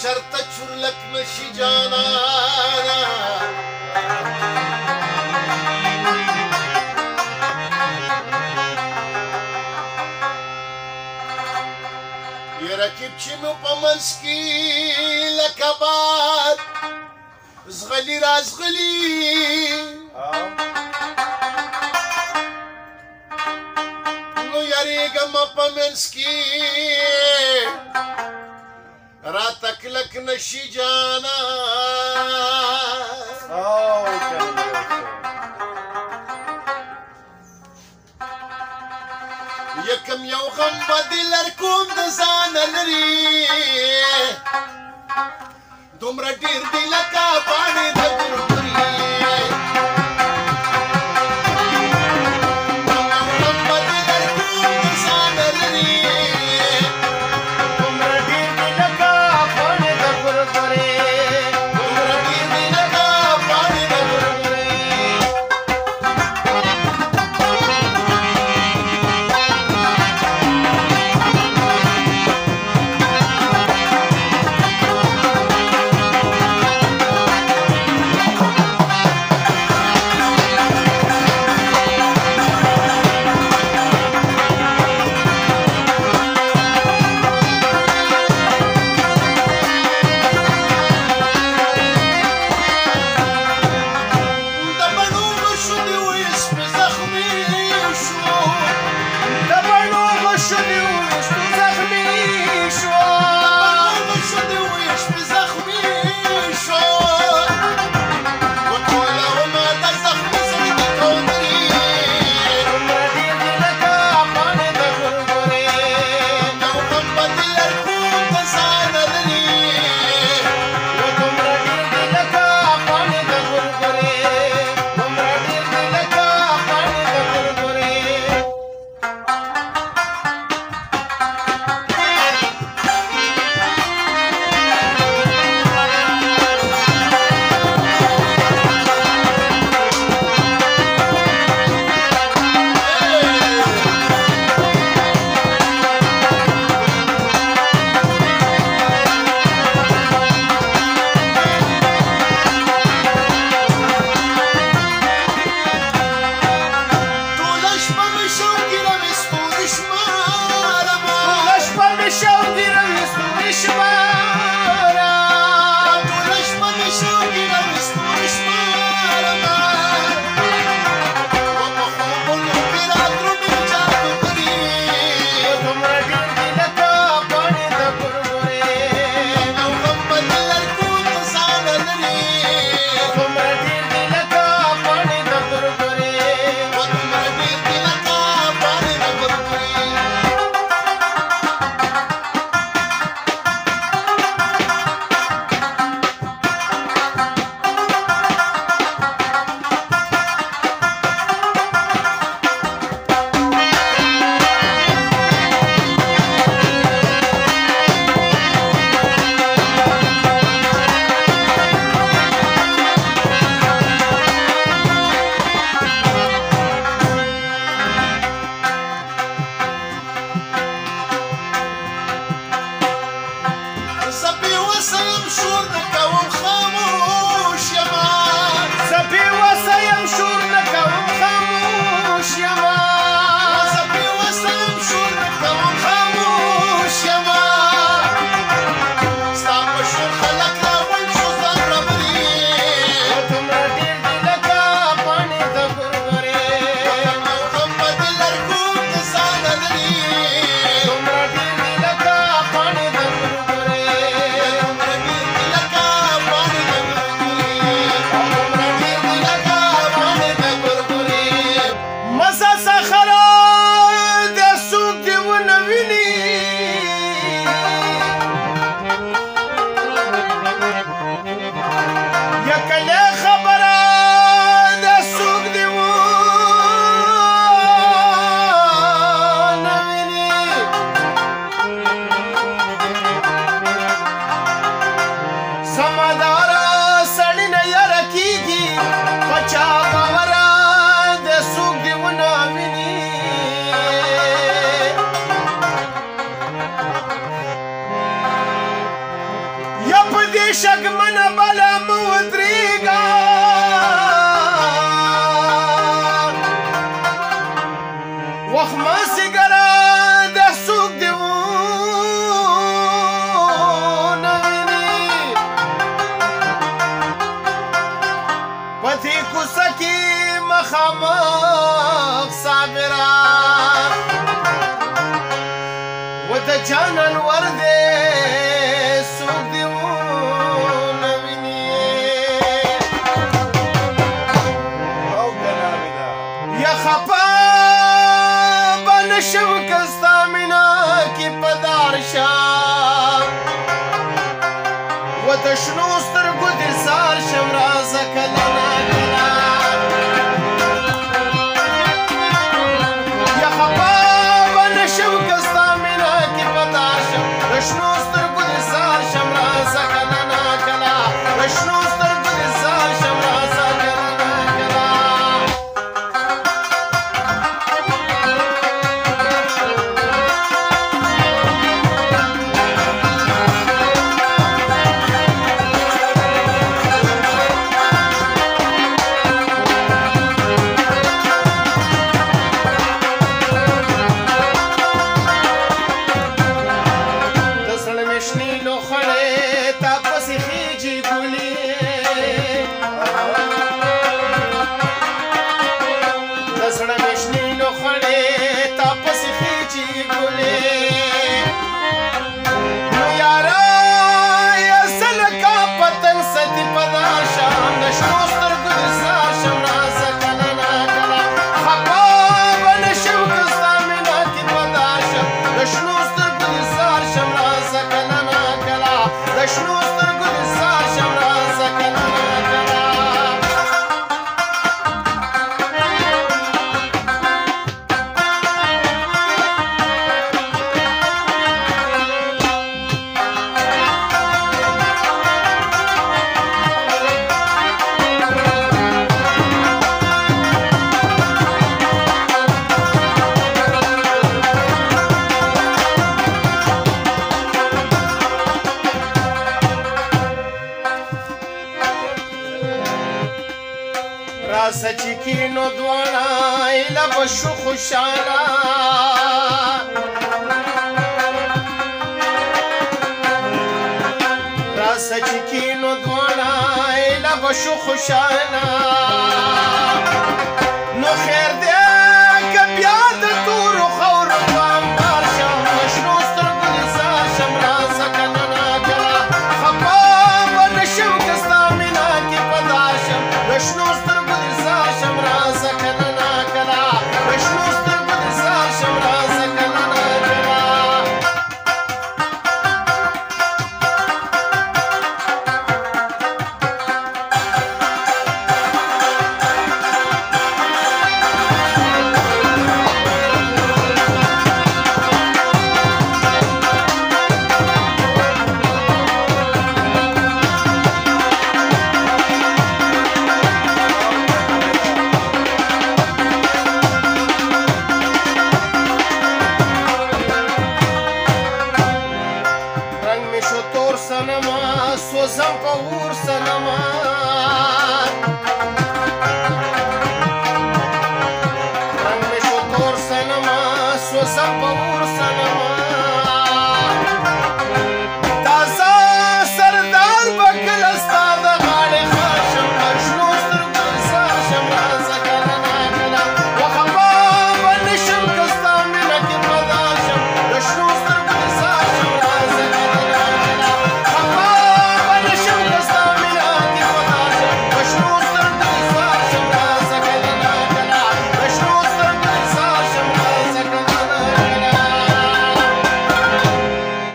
چرته چورلک نشي جانانا یې رقیب چې مو په منځ کې لکه باد زغلي رازغلي نو یریږم په منځ کې راته کلک نشي جانا یکم یو غم به دې لرکوم د ځانه لري دومره ډېر دی لکه پاڼې د ګورګوري شګمنه بله مه ودرېږه وخت مازدیګره ده څوک دې ونه ویني په دې کوڅه کې مخامخ صابره و د جانان ور دی څوک دې ونه ویني یا خفه به نشم که ستا مینه کې په دار شم و د شنو سترګو دې زار شم رازه کله نا کله یا خفه به نشم که ستا مینه کې په دار شم د شنو سترګو دې زار شم رازه کله نا کله د شنو سترګو دې زار شم رازه کله نا کله راسه چې کینو دواړه ایله به شو خوشحاله راسه چې کینو دواړه ایله به شو خوشحاله نو خیر دی که بیا د تورو خاورو په انبار شم د شنو سترګو دې زار شم راسه کله نا کله خفه به نشم که ستا مینه کې په دار شم د شنو سترګو دې زار شم راسه کله نا کله د شنو سترګو دې زار شم راسه کله نا کله سوزم په اور سنما